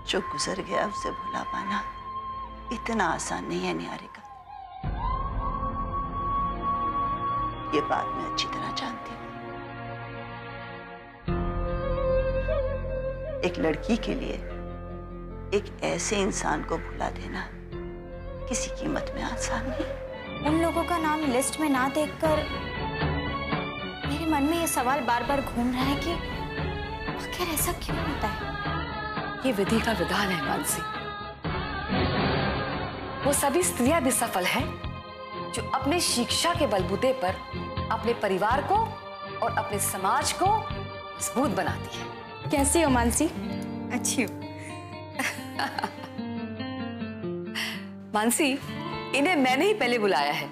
जो गुजर गया उसे भुला पाना इतना आसान नहीं है निहारिका। ये बात मैं अच्छी तरह जानती हूँ। एक लड़की के लिए एक ऐसे इंसान को भुला देना किसी कीमत में आसान नहीं। उन लोगों का नाम लिस्ट में ना देखकर मेरे मन में ये सवाल बार बार घूम रहा है कि आखिर ऐसा क्यों होता है। ये विधि का विधान है मानसी। वो सभी स्त्रियां भी सफल हैं जो अपने शिक्षा के बलबूते पर अपने परिवार को और अपने समाज को मजबूत बनाती है। कैसी हो मानसी? अच्छी हो। मानसी, इन्हें मैंने ही पहले बुलाया है।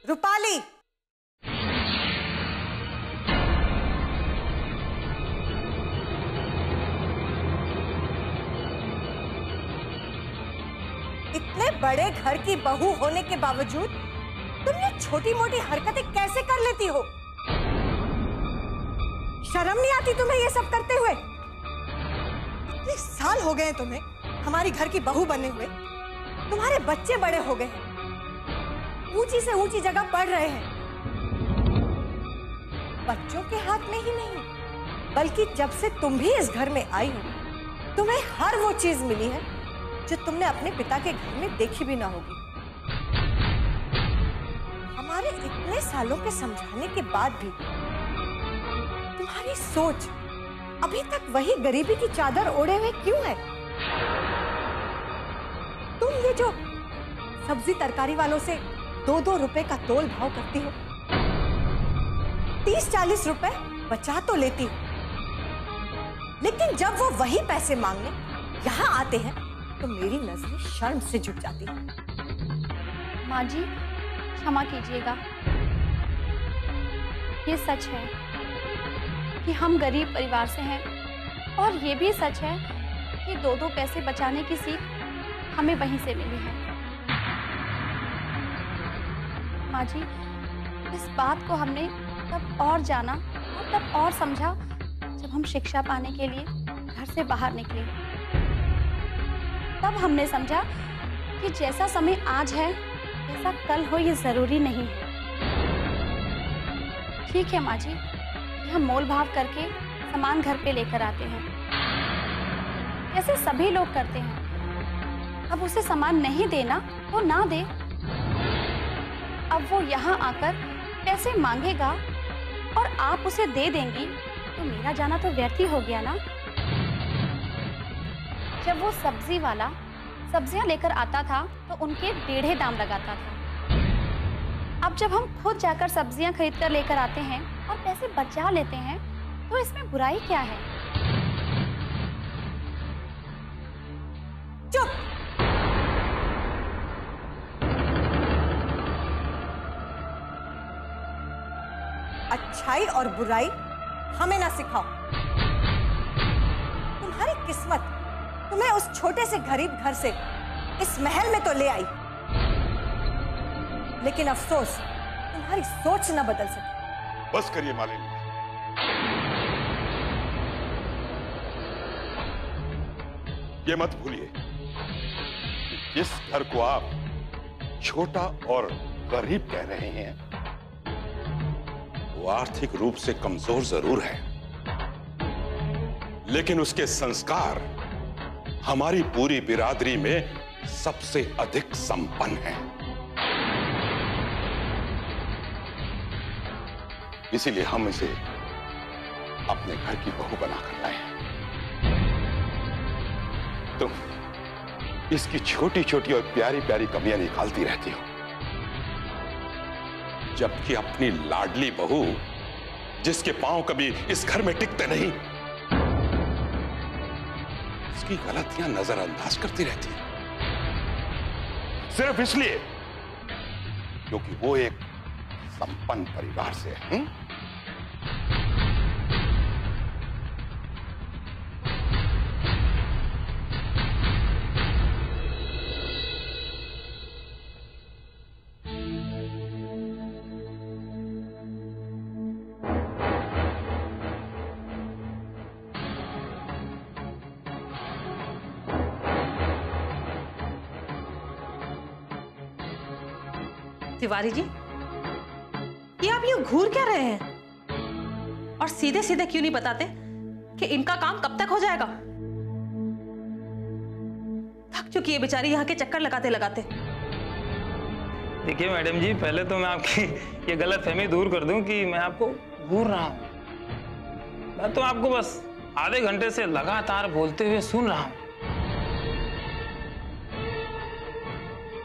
रूपाली, इतने बड़े घर की बहू होने के बावजूद तुम ये छोटी मोटी हरकतें कैसे कर लेती हो? शर्म नहीं आती तुम्हें ये सब करते हुए? इतने साल हो गए तुम्हें हमारी घर की बहू बने हुए, तुम्हारे बच्चे बड़े हो गए, ऊंची से ऊंची जगह पढ़ रहे हैं। बच्चों के हाथ में ही नहीं बल्कि जब से तुम भी इस घर में आई हो तुम्हें हर वो चीज मिली है जो तुमने अपने पिता के घर में देखी भी ना होगी। हमारे इतने सालों के समझाने के बाद भी तुम्हारी सोच अभी तक वही गरीबी की चादर ओढ़े हुए क्यों है? तुम ये जो सब्जी तरकारी वालों से 2-2 रुपए का तोल भाव करती हो, 30-40 रुपए बचा तो लेती हो, लेकिन जब वो वही पैसे मांगने यहाँ आते हैं तो मेरी नजरें शर्म से झुक जाती हैं। माँ जी, क्षमा कीजिएगा। ये सच है कि हम गरीब परिवार से हैं और ये भी सच है कि 2-2 पैसे बचाने की सीख हमें वहीं से मिली है। माँ जी, इस बात को हमने तब और जाना और तब और समझा जब हम शिक्षा पाने के लिए घर से बाहर निकले। तब हमने समझा कि जैसा समय आज है वैसा कल हो ये जरूरी नहीं है। ठीक है माँ जी, हम मोल भाव करके सामान घर पे लेकर आते हैं जैसे सभी लोग करते हैं। अब उसे सामान नहीं देना तो ना दे। अब वो यहाँ आकर पैसे मांगेगा और आप उसे दे देंगी तो मेरा जाना तो व्यर्थ ही हो गया ना। जब वो सब्जी वाला सब्जियां लेकर आता था तो उनके 1.5 दाम लगाता था। अब जब हम खुद जाकर सब्जियां खरीद कर लेकर आते हैं और पैसे बचा लेते हैं तो इसमें बुराई क्या है? चुप! अच्छाई और बुराई हमें ना सिखाओ। तुम्हारी किस्मत तुम्हें उस छोटे से गरीब घर से इस महल में तो ले आई, लेकिन अफसोस तुम्हारी सोच न बदल सकी। बस करिए मालिनी, ये मत भूलिए कि जिस घर को आप छोटा और गरीब कह रहे हैं वो आर्थिक रूप से कमजोर जरूर है, लेकिन उसके संस्कार हमारी पूरी बिरादरी में सबसे अधिक संपन्न है। इसीलिए हम इसे अपने घर की बहू बनाकर लाए हैं। तुम इसकी छोटी छोटी और प्यारी प्यारी कमियां निकालती रहती हो, जबकि अपनी लाडली बहू जिसके पांव कभी इस घर में टिकते नहीं, उसकी गलतियां नजरअंदाज करती रहती है, सिर्फ इसलिए क्योंकि वो एक संपन्न परिवार से है। तिवारी जी, ये आप यूं घूर क्या रहे हैं? और सीधे सीधे क्यों नहीं बताते कि इनका काम कब तक हो जाएगा? थक चुकी है बेचारी यहाँ के चक्कर लगाते लगाते। देखिए मैडम जी, पहले तो मैं आपकी ये गलतफहमी दूर कर दूं कि मैं आपको घूर रहा हूं। मैं तो आपको बस आधे घंटे से लगातार बोलते हुए सुन रहा हूं।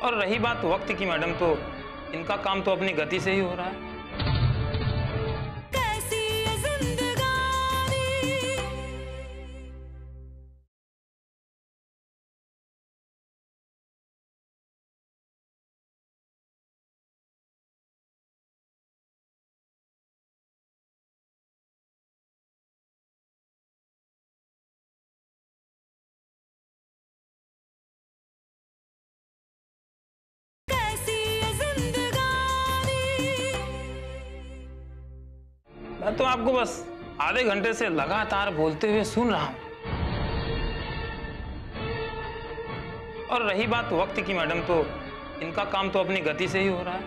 और रही बात वक्त की मैडम, तो इनका काम तो अपनी गति से ही हो रहा है। मैं तो आपको बस आधे घंटे से लगातार बोलते हुए सुन रहा हूं। और रही बात वक्त की मैडम, तो इनका काम तो अपनी गति से ही हो रहा है।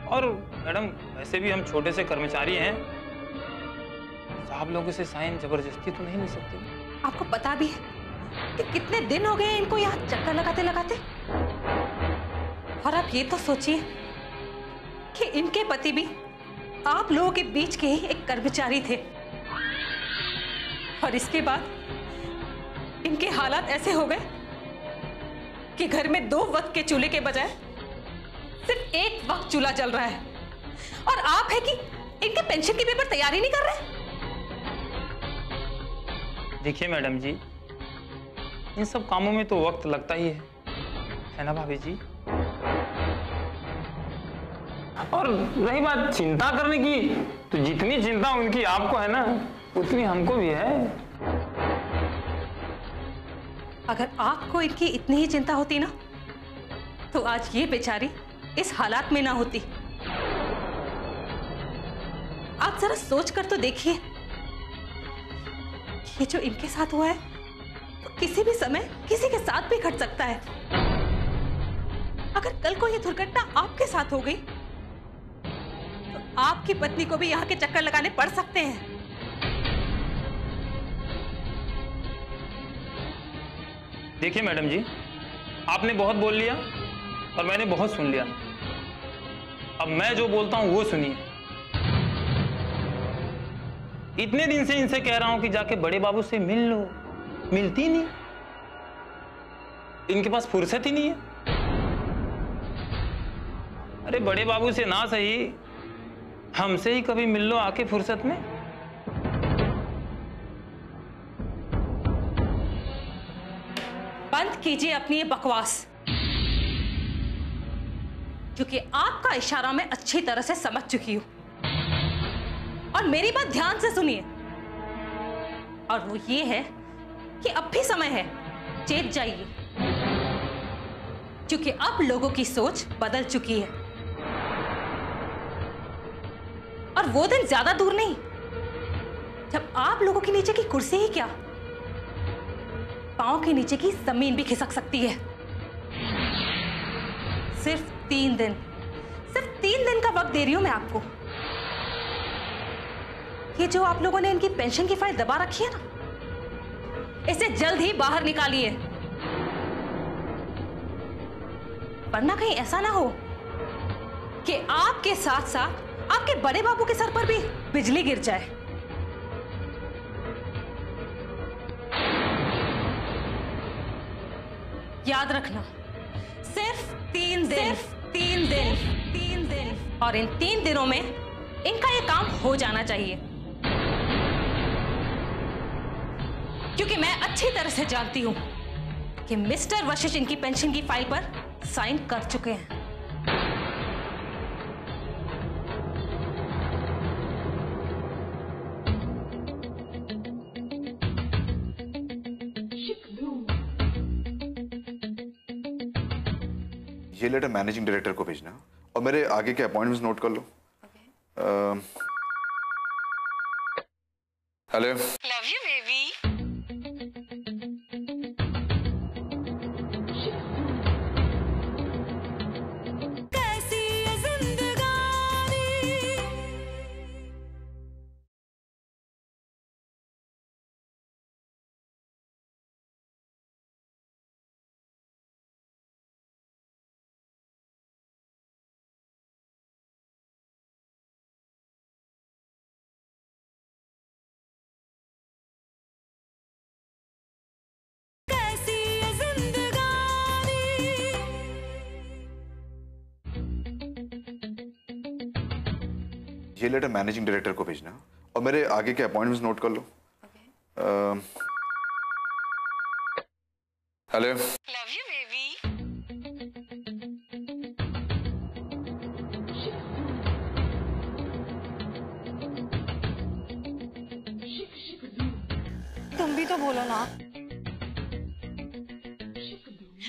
और मैडम, वैसे भी हम छोटे से कर्मचारी हैं, साहब लोगों से साइन जबरदस्ती तो नहीं ले सकते। आपको पता भी है कि कितने दिन हो गए इनको यहाँ चक्कर लगाते लगाते? और आप ये तो सोचिए कि इनके पति भी आप लोगों के बीच के ही एक कर्मचारी थे, और इसके बाद इनके हालात ऐसे हो गए कि घर में 2 वक्त के चूल्हे के बजाय सिर्फ 1 वक्त चूल्हा चल रहा है। और आप है कि इनके पेंशन के पेपर तैयार ही नहीं कर रहे। देखिए मैडम जी, इन सब कामों में तो वक्त लगता ही है ना भाभी जी? और रही बात चिंता करने की, तो जितनी चिंता उनकी आपको है ना, उतनी हमको भी है। अगर आपको इनकी इतनी ही चिंता होती ना, तो आज ये बेचारी इस हालात में ना होती। आप जरा सोच कर तो देखिए, ये जो इनके साथ हुआ है तो किसी भी समय किसी के साथ भी घट सकता है। अगर कल को ये दुर्घटना आपके साथ हो गई तो आपकी पत्नी को भी यहाँ के चक्कर लगाने पड़ सकते हैं। देखिए मैडम जी, आपने बहुत बोल लिया और मैंने बहुत सुन लिया। अब मैं जो बोलता हूं वो सुनिए। इतने दिन से इनसे कह रहा हूं कि जाके बड़े बाबू से मिल लो, मिलती नहीं। इनके पास फुर्सत ही नहीं है। अरे बड़े बाबू से ना सही, हमसे ही कभी मिल लो आके फुर्सत में। बंद कीजिए अपनी ये बकवास, क्योंकि आपका इशारा मैं अच्छी तरह से समझ चुकी हूं। और मेरी बात ध्यान से सुनिए, और वो ये है कि अब भी समय है, चेत जाइए, क्योंकि अब लोगों की सोच बदल चुकी है। और वो दिन ज्यादा दूर नहीं जब आप लोगों के नीचे की कुर्सी ही क्या, पांव के नीचे की जमीन भी खिसक सकती है। सिर्फ 3 दिन, सिर्फ 3 दिन का वक्त दे रही हूं मैं आपको। ये जो आप लोगों ने इनकी पेंशन की फाइल दबा रखी है ना, इसे जल्द ही बाहर निकालिए, वरना कहीं ऐसा ना हो कि आपके साथ साथ आपके बड़े बाबू के सर पर भी बिजली गिर जाए। याद रखना, सिर्फ 3 दिन, 3 दिन, 3 दिन, और इन 3 दिनों में इनका ये काम हो जाना चाहिए, क्योंकि मैं अच्छी तरह से जानती हूं कि मिस्टर वशिष्ठ इनकी पेंशन की फाइल पर साइन कर चुके हैं। ये लेटर मैनेजिंग डायरेक्टर को भेजना और मेरे आगे के अपॉइंटमेंट्स नोट कर लो। हेलो। Love you baby. ये लेटर मैनेजिंग डायरेक्टर को भेजना और मेरे आगे के अपॉइंटमेंट्स नोट कर लो। हेलो। Love you baby. तुम भी तो बोलो ना।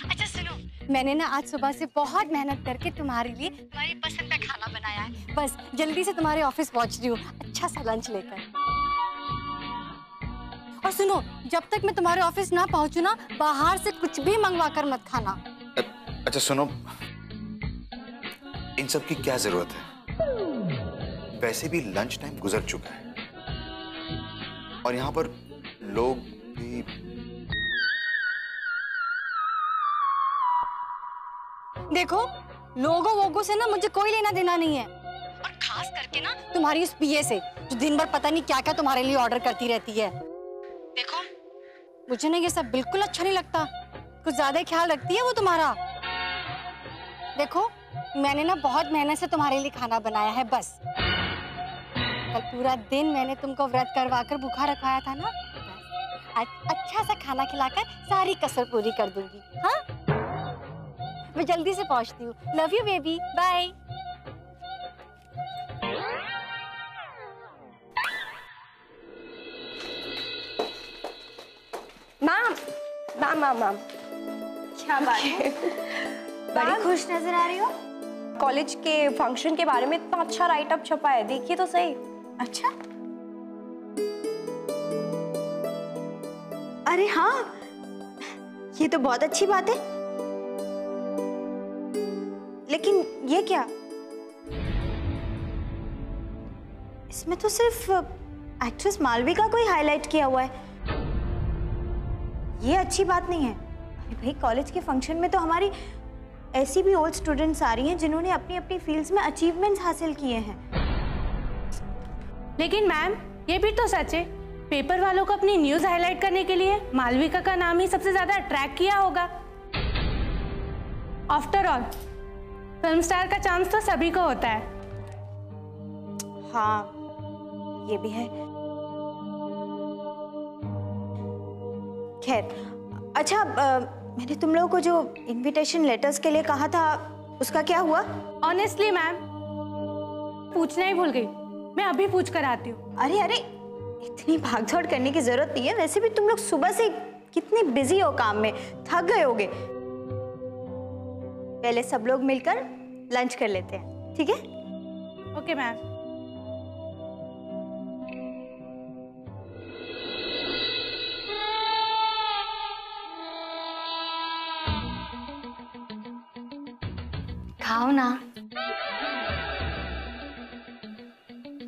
अच्छा सुनो, मैंने ना आज सुबह से बहुत मेहनत करके तुम्हारे लिए तुम्हारी पसंद का खाना बनाया है। बस जल्दी से तुम्हारे ऑफिस पहुंच रही हूँ अच्छा सा लंच लेकर। और सुनो, जब तक मैं तुम्हारे ऑफिस ना पहुंचू ना, बाहर से कुछ भी मंगवा कर मत खाना। अच्छा सुनो, इन सब की क्या जरूरत है? वैसे भी लंच टाइम गुजर चुका है और यहाँ पर लोग भी। देखो, लोगों वोगों से ना मुझे कोई लेना देना नहीं है, और खास करके ना तुम्हारी उस पीए से जो दिन भर पता नहीं क्या क्या तुम्हारे लिए ऑर्डर करती रहती है। देखो, मुझे ना ये सब बिल्कुल अच्छा नहीं लगता। कुछ ज्यादा ही ख्याल रखती है वो तुम्हारा। देखो, मैंने ना बहुत मेहनत से तुम्हारे लिए खाना बनाया है। बस कल पूरा दिन मैंने तुमको व्रत करवा कर भूखा रखवाया था ना, आज अच्छा सा खाना खिलाकर सारी कसर पूरी कर दूंगी। हाँ, मैं जल्दी से पहुंचती हूँ। Love you baby, bye. Ma'am ma'am ma'am ma'am, क्या बात है? बड़ी खुश नजर आ रही हो। कॉलेज के फंक्शन के बारे में इतना अच्छा राइट अप छपा है, देखिए तो सही। अच्छा, अरे हाँ, ये तो बहुत अच्छी बात है। लेकिन ये क्या? इसमें तो सिर्फ एक्ट्रेस मालवी का कोई हाईलाइट किया हुआ है। ये अच्छी बात नहीं है। अरे भाई, कॉलेज के फंक्शन में तो हमारी ऐसी भी ओल्ड स्टूडेंट्स आ रही हैं जिन्होंने अपनी अपनी फील्ड्स में अचीवमेंट्स हासिल किए हैं। लेकिन मैम, ये भी तो सच है, पेपर वालों को अपनी न्यूज़ हाईलाइट करने के लिए मालविका का नाम ही सबसे ज्यादा अट्रैक्ट किया होगा। आफ्टर ऑल, फिल्म स्टार का चांस तो सभी को होता है। हाँ, ये भी है। खैर, अच्छा, मैंने तुम लोगों को जो इनविटेशन लेटर्स के लिए कहा था, उसका क्या हुआ? ऑनेस्टली मैम, पूछना ही भूल गई। मैं अभी पूछ कर आती हूँ। अरे अरे, इतनी भागदौड़ करने की जरूरत नहीं है। वैसे भी तुम लोग सुबह से कितने बिजी हो काम में, थक गए होगे। पहले सब लोग मिलकर लंच कर लेते हैं, ठीक है? Okay ma'am. खाओ ना।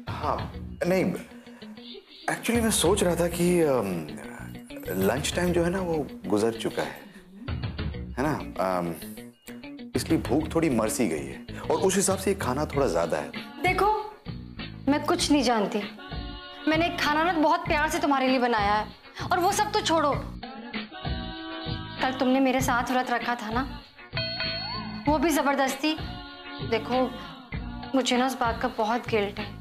हाँ, नहीं, एक्चुअली मैं सोच रहा था कि लंच टाइम जो है ना वो गुजर चुका है ना, इसलिए भूख थोड़ी मर सी गई है और उस हिसाब से ये खाना थोड़ा ज्यादा है। देखो, मैं कुछ नहीं जानती। मैंने खाना ना बहुत प्यार से तुम्हारे लिए बनाया है, और वो सब तो छोड़ो। कल तुमने मेरे साथ व्रत रखा था ना, वो भी जबरदस्ती। देखो, मुझे ना उस बात का बहुत गिल्ट है।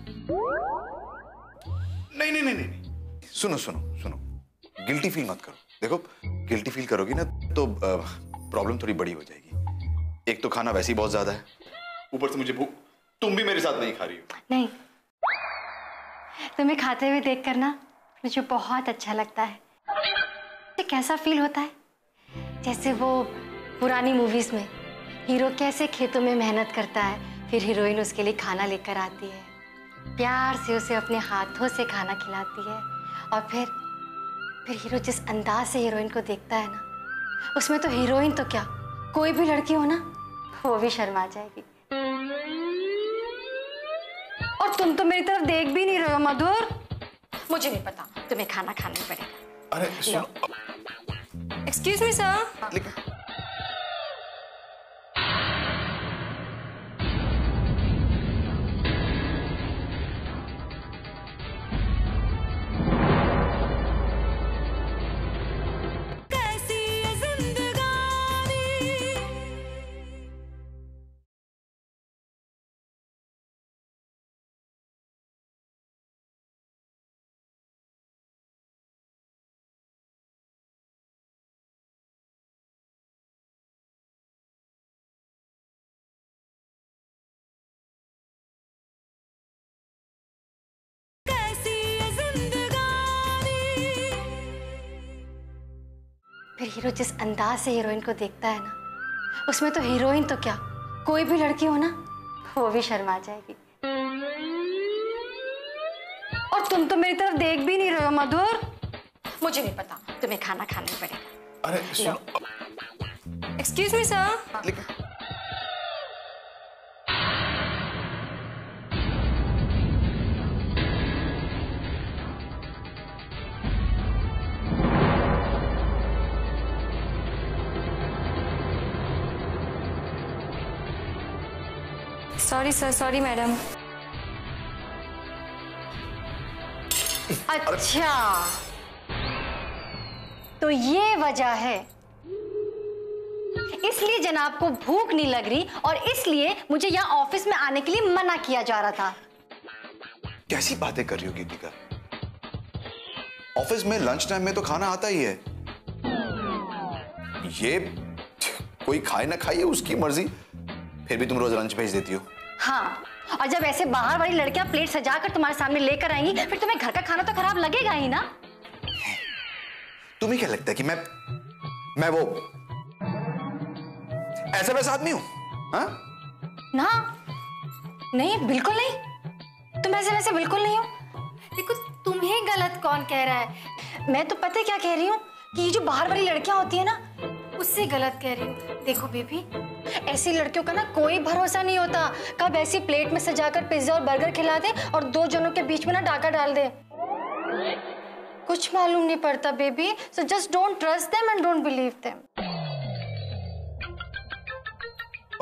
नहीं नहीं नहीं नहीं, सुनो सुनो सुनो, गिल्टी फील मत करो। देखो, गिल्टी फील करोगी ना तो प्रॉब्लम थोड़ी बड़ी हो जाएगी। एक तो खाना वैसे ही बहुत ज्यादा है, ऊपर से मुझे भूख, तुम भी मेरे साथ नहीं खा रही हो। नहीं, तुम्हें खाते हुए देख कर ना मुझे बहुत अच्छा लगता है। ये कैसा फील होता है, जैसे वो पुरानी मूवीज में हीरो कैसे खेतों में मेहनत करता है, फिर हीरोइन उसके लिए खाना लेकर आती है, प्यार से उसे अपने हाथों से खाना खिलाती है, और फिर हीरो जिस अंदाज से हीरोइन को देखता है ना, उसमें तो हीरोइन तो क्या, कोई भी लड़की हो ना, वो भी शर्मा जाएगी। और तुम तो मेरी तरफ देख भी नहीं रहे हो मधुर। मुझे नहीं पता, तुम्हें खाना खाना ही पड़ेगा। अरे सुनो, एक्सक्यूज मी सर। लेकिन फिर हीरो जिस अंदाज से हीरोइन को देखता है ना, उसमें तो हीरोइन तो क्या, कोई भी लड़की हो ना, वो भी शर्मा जाएगी। और तुम तो मेरी तरफ देख भी नहीं रहे हो मधुर। मुझे नहीं पता, तुम्हें खाना खाना ही पड़ेगा। अरे सुनो। Excuse me sir. Sorry sir, sorry madam. अच्छा, तो ये वजह है, इसलिए जनाब को भूख नहीं लग रही और इसलिए मुझे यहाँ ऑफिस में आने के लिए मना किया जा रहा था। कैसी बातें कर रही हो गीतिका? ऑफिस में लंच टाइम में तो खाना आता ही है। ये कोई खाए ना खाए उसकी मर्जी, फिर भी तुम रोज लंच भेज देती हो। हाँ, और जब ऐसे बाहर वाली लड़कियां प्लेट सजाकर तुम्हारे सामने लेकर आएंगी, फिर तुम्हें घर का खाना तो खराब लगेगा ही ना। तुम्हें क्या लगता है कि मैं वो ऐसा वैसा आदमी हूं? हाँ? ना, नहीं, बिल्कुल नहीं। तुम ऐसे वैसे बिल्कुल नहीं हो। देखो, तुम्हें गलत कौन कह रहा है? मैं तो पता है क्या कह रही हूँ कि ये जो बाहर वाली लड़कियां होती है ना, उससे गलत कह रही हूँ। देखो बेबी, ऐसी लड़कियों का ना कोई भरोसा नहीं होता। कब ऐसी प्लेट में सजाकर पिज्जा और बर्गर खिला दे और दो जनों के बीच में ना डाका डाल दे, कुछ मालूम नहीं पड़ता baby. So just don't trust them and don't believe them.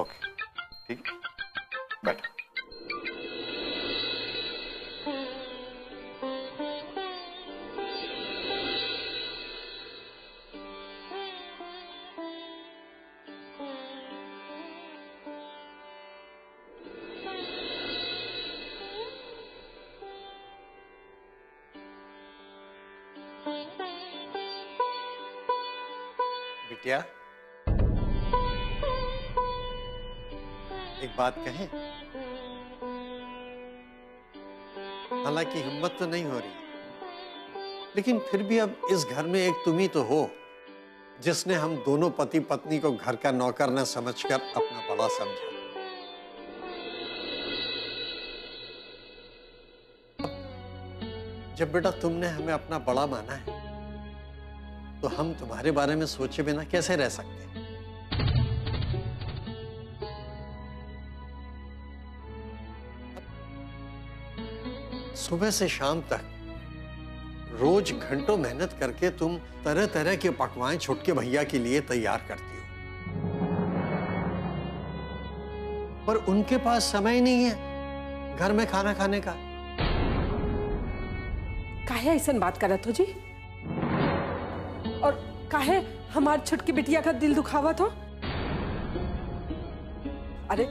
Okay, ठीक है, बैठ। बिटिया, एक बात कहें? हालांकि हिम्मत तो नहीं हो रही, लेकिन फिर भी अब इस घर में एक तुम ही तो हो जिसने हम दोनों पति पत्नी को घर का नौकर न समझकर अपना बड़ा समझा। जब बेटा तुमने हमें अपना बड़ा माना है, तो हम तुम्हारे बारे में सोचे बिना कैसे रह सकते हैं? सुबह से शाम तक रोज घंटों मेहनत करके तुम तरह तरह के पकवान छुटके भैया के लिए तैयार करती हो, पर उनके पास समय नहीं है घर में खाना खाने का। काहे ऐसा बात करत हो जी? और काहे हमार छुटकी बिटिया का दिल दुखावत हो? अरे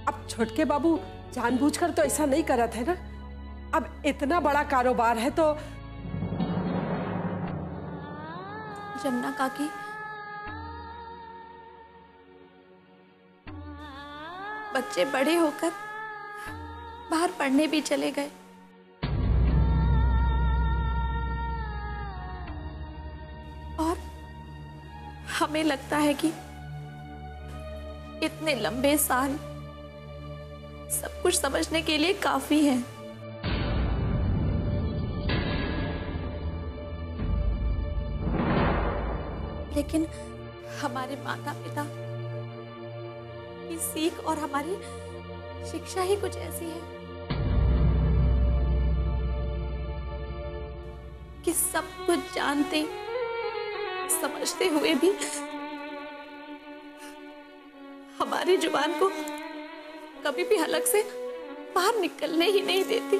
अब छुटके बाबू जानबूझकर तो ऐसा नहीं करत है ना। अब इतना बड़ा कारोबार है तो जमुना काकी, बच्चे बड़े होकर बाहर पढ़ने भी चले गए। और हमें लगता है कि इतने लंबे साल सब कुछ समझने के लिए काफी है। लेकिन हमारे माता पिता की सीख और हमारी शिक्षा ही कुछ ऐसी है कि सब कुछ जानते समझते हुए भी हमारी जुबान को कभी भी हलक से बाहर निकलने ही नहीं देती।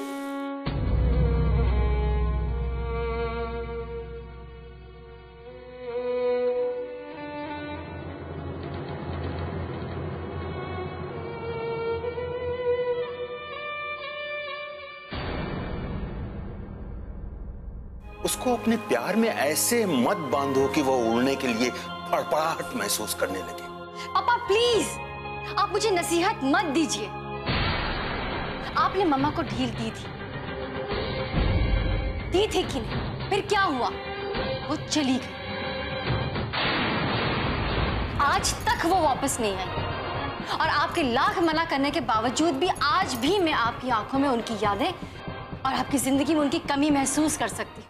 उसको अपने प्यार में ऐसे मत बांधो कि वो उड़ने के लिए फड़फड़ाहट महसूस करने लगे। पापा प्लीज, आप मुझे नसीहत मत दीजिए। आपने मम्मा को ढील दी थी कि नहीं? फिर क्या हुआ? वो चली गई। आज तक वो वापस नहीं आई। और आपके लाख मना करने के बावजूद भी आज भी मैं आपकी आंखों में उनकी यादें और आपकी जिंदगी में उनकी कमी महसूस कर सकती हूँ।